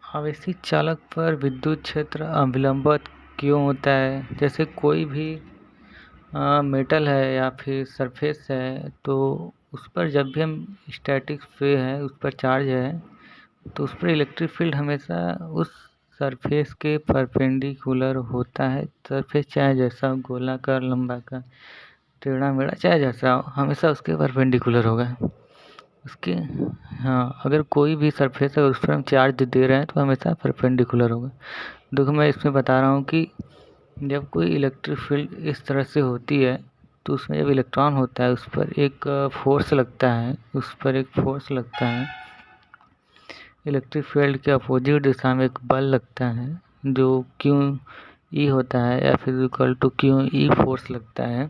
आवेशित चालक पर विद्युत क्षेत्र अविलंबित क्यों होता है? जैसे कोई भी मेटल है या फिर सरफेस है, तो उस पर जब भी हम स्टैटिक पे है, उस पर चार्ज है, तो उस पर इलेक्ट्रिक फील्ड हमेशा उस सरफेस के परपेंडिकुलर होता है। सरफेस चाहे जैसा हो, गोलाकार, लंबाकार, टेढ़ा मेढ़ा, चाहे जैसा हो, हमेशा उसके परपेंडिकुलर होगा। उसके अगर कोई भी सरफेस है उस पर हम चार्ज दे रहे हैं तो हमेशा परपेंडिकुलर होगा। देखो मैं इसमें बता रहा हूँ कि जब कोई इलेक्ट्रिक फील्ड इस तरह से होती है तो उसमें जब इलेक्ट्रॉन होता है उस पर एक फोर्स लगता है, इलेक्ट्रिक फील्ड के अपोजिट दिशा में एक बल लगता है जो क्यू ई होता है या फिर equal to Q E force लगता है।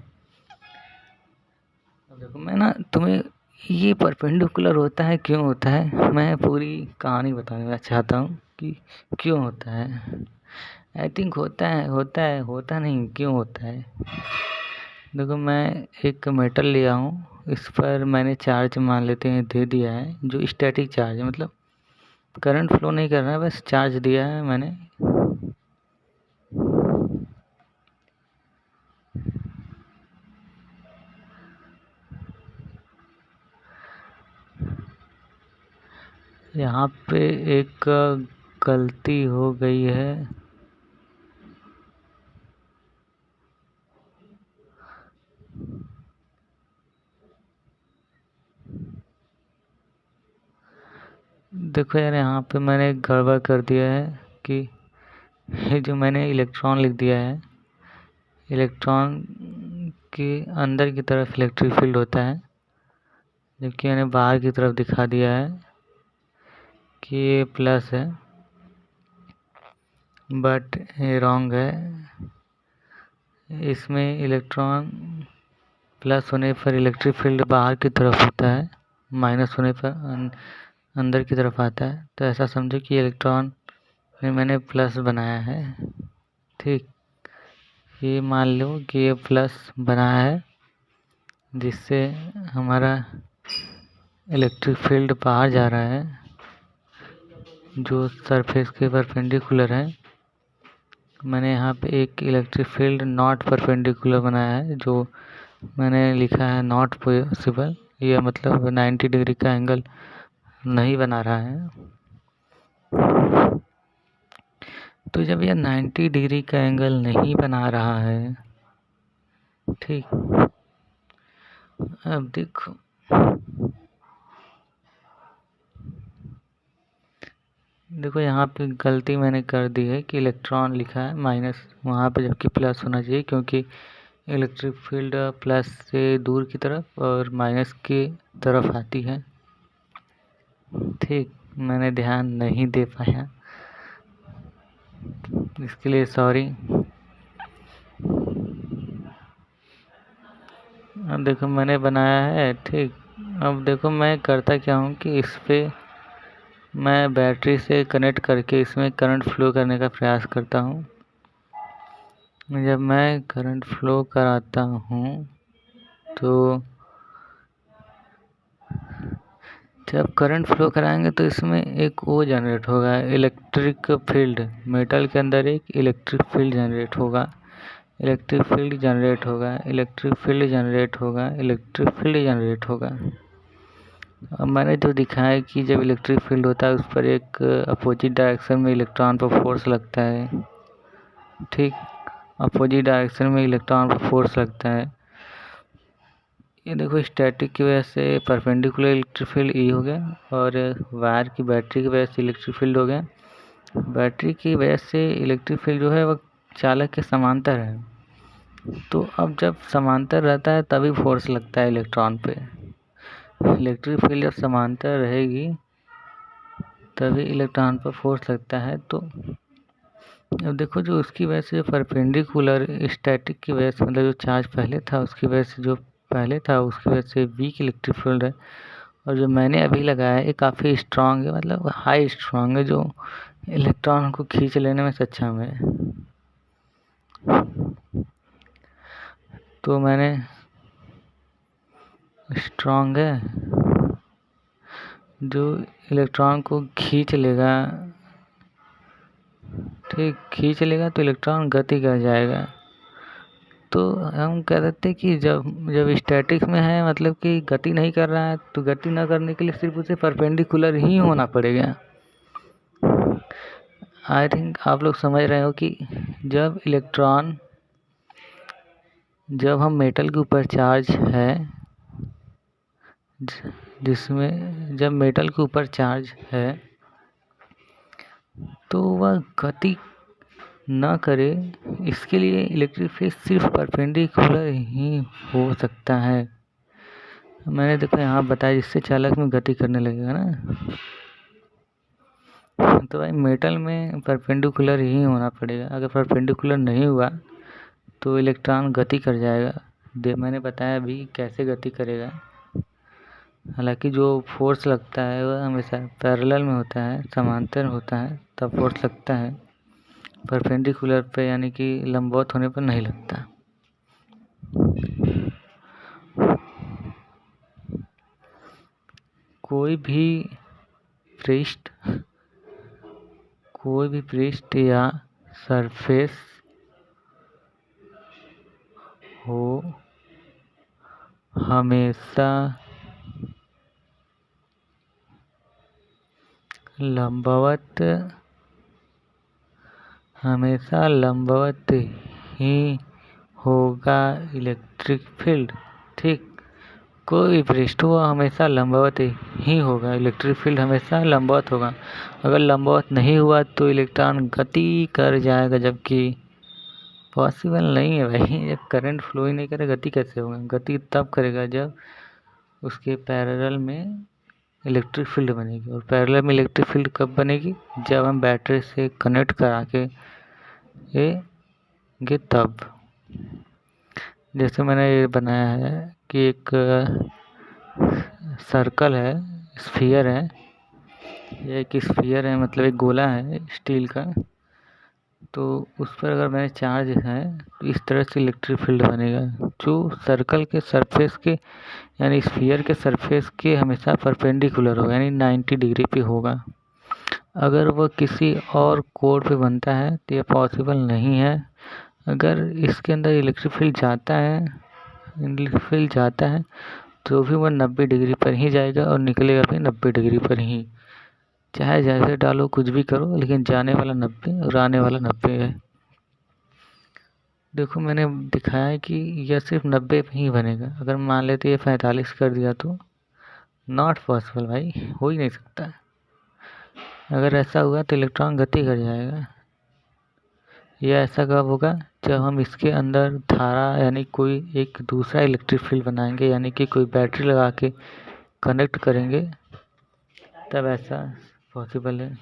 देखो मैं ना तुम्हें ये परपेंडिकुलर होता है क्यों होता है, मैं पूरी कहानी बताना चाहता हूँ कि क्यों होता है। आई थिंक होता नहीं, क्यों होता है। देखो मैं एक मेटल लिया हूँ, इस पर मैंने चार्ज मान लेते हैं दे दिया है, जो स्टैटिक चार्ज है, मतलब करंट फ्लो नहीं कर रहा है, बस चार्ज दिया है मैंने। यहाँ पे एक गलती हो गई है। देखो यार, यहाँ पे मैंने गड़बड़ कर दिया है कि ये जो मैंने इलेक्ट्रॉन लिख दिया है, इलेक्ट्रॉन के अंदर की तरफ इलेक्ट्रिक फील्ड होता है, जबकि मैंने बाहर की तरफ दिखा दिया है कि ये प्लस है, बट ये रॉन्ग है। इसमें इलेक्ट्रॉन प्लस होने पर इलेक्ट्रिक फील्ड बाहर की तरफ होता है, माइनस होने पर अंदर की तरफ आता है। तो ऐसा समझो कि इलेक्ट्रॉन में मैंने प्लस बनाया है, ठीक। ये मान लो कि ये प्लस बनाया है, जिससे हमारा इलेक्ट्रिक फील्ड बाहर जा रहा है, जो सरफेस के परपेंडिकुलर है। मैंने यहाँ पे एक इलेक्ट्रिक फील्ड नॉट परपेंडिकुलर बनाया है, जो मैंने लिखा है नॉट पॉसिबल, ये मतलब 90 डिग्री का एंगल नहीं बना रहा है। तो जब यह 90 डिग्री का एंगल नहीं बना रहा है, ठीक, अब देखो यहाँ पे गलती मैंने कर दी है कि इलेक्ट्रॉन लिखा है माइनस वहाँ पे, जबकि प्लस होना चाहिए, क्योंकि इलेक्ट्रिक फील्ड प्लस से दूर की तरफ और माइनस की तरफ आती है, ठीक। मैंने ध्यान नहीं दे पाया, इसके लिए सॉरी। अब देखो मैंने बनाया है, ठीक। अब देखो मैं करता क्या हूँ कि इस पे मैं बैटरी से कनेक्ट करके इसमें करंट फ्लो करने का प्रयास करता हूँ। जब मैं करंट फ्लो कराता हूँ तो जब करंट फ्लो कराएंगे तो इसमें एक वो जनरेट होगा, इलेक्ट्रिक फील्ड। मेटल के अंदर एक इलेक्ट्रिक फील्ड जनरेट होगा, इलेक्ट्रिक फील्ड जनरेट होगा, इलेक्ट्रिक फील्ड जनरेट होगा, इलेक्ट्रिक फील्ड जनरेट होगा। अब मैंने जो दिखाया है कि जब इलेक्ट्रिक फील्ड होता है उस पर एक अपोजिट डायरेक्शन में इलेक्ट्रॉन पर फोर्स लगता है, ठीक। अपोजिट डायरेक्शन में इलेक्ट्रॉन पर फोर्स लगता है। ये देखो स्टैटिक की वजह से परपेंडिकुलर इलेक्ट्रिक फील्ड ई हो गया, और वायर की बैटरी की वजह से इलेक्ट्रिक फील्ड हो गया। बैटरी की वजह से इलेक्ट्रिक फील्ड जो है वह चालक के समांतर है, तो अब जब समांतर रहता है तभी फोर्स लगता है इलेक्ट्रॉन पे। इलेक्ट्रिक फील्ड जब समांतर रहेगी तभी इलेक्ट्रॉन पर फोर्स लगता है। तो अब देखो जो उसकी वजह से परपेंडिकुलर स्टैटिक की वजह से, मतलब जो चार्ज पहले था उसकी वजह से, जो पहले था उसकी वजह से वीक इलेक्ट्रिक फील्ड है, और जो मैंने अभी लगाया है ये काफ़ी स्ट्रांग है, मतलब हाई स्ट्रांग है, जो इलेक्ट्रॉन को खींच लेने में सक्षम है। तो मैंने स्ट्रांग है जो इलेक्ट्रॉन को खींच लेगा ठीक, खींच लेगा तो इलेक्ट्रॉन गति कर जाएगा। तो हम कह सकते हैं कि जब जब स्टैटिक्स में है मतलब कि गति नहीं कर रहा है, तो गति ना करने के लिए सिर्फ उसे परपेंडिकुलर ही होना पड़ेगा। आई थिंक आप लोग समझ रहे हो कि जब इलेक्ट्रॉन, जब हम मेटल के ऊपर चार्ज है, जिसमें जब मेटल के ऊपर चार्ज है तो वह गति ना करे, इसके लिए इलेक्ट्रिक फील्ड सिर्फ परपेंडिकुलर ही हो सकता है। मैंने देखो यहाँ बताया, जिससे चालक में गति करने लगेगा ना, तो भाई मेटल में परपेंडिकुलर ही होना पड़ेगा। अगर परपेंडिकुलर नहीं हुआ तो इलेक्ट्रॉन गति कर जाएगा। मैंने बताया अभी कैसे गति करेगा। हालांकि जो फोर्स लगता है वह हमेशा पैरेलल में होता है, समांतर होता है, तब फोर्स लगता है। परपेंडिकुलर पे यानी कि लंबवत होने पर नहीं लगता। कोई भी पृष्ठ या सरफेस हो हमेशा लंबवत ही होगा इलेक्ट्रिक फील्ड। ठीक, कोई भी पृष्ठ हो हमेशा लंबवत ही होगा, इलेक्ट्रिक फील्ड हमेशा लंबवत होगा। अगर लंबवत नहीं हुआ तो इलेक्ट्रॉन गति कर जाएगा, जबकि पॉसिबल नहीं है भाई। जब करंट फ्लो ही नहीं करेगा गति कैसे होगा? गति तब करेगा जब उसके पैरेलल में इलेक्ट्रिक फील्ड बनेगी। और पैरेलल में इलेक्ट्रिक फील्ड कब बनेगी? जब हम बैटरी से कनेक्ट करा के ये तब। जैसे मैंने ये बनाया है कि एक सर्कल है, स्फीयर है, ये एक स्फीयर है, मतलब एक गोला है स्टील का। तो उस पर अगर मैंने चार्ज है तो इस तरह से इलेक्ट्रिक फील्ड बनेगा, जो सर्कल के सरफेस के यानी स्फीयर के सरफेस के हमेशा परपेंडिकुलर होगा, यानी 90 डिग्री पे होगा। अगर वह किसी और कोण पे बनता है तो यह पॉसिबल नहीं है। अगर इसके अंदर इलेक्ट्रिक फील्ड जाता है तो भी वह 90 डिग्री पर ही जाएगा और निकलेगा भी 90 डिग्री पर ही। चाहे जैसे डालो, कुछ भी करो, लेकिन जाने वाला 90 और आने वाला 90 है। देखो मैंने दिखाया है कि यह सिर्फ 90 पे ही बनेगा। अगर मान लेते ये 45 कर दिया तो नॉट पॉसिबल भाई, हो ही नहीं सकता। अगर ऐसा हुआ तो इलेक्ट्रॉन गति कर जाएगा। यह ऐसा कब होगा? जब हम इसके अंदर धारा यानी कोई एक दूसरा इलेक्ट्रिक फील्ड बनाएंगे, यानी कि कोई बैटरी लगा के कनेक्ट करेंगे, तब ऐसा पॉसिबल है।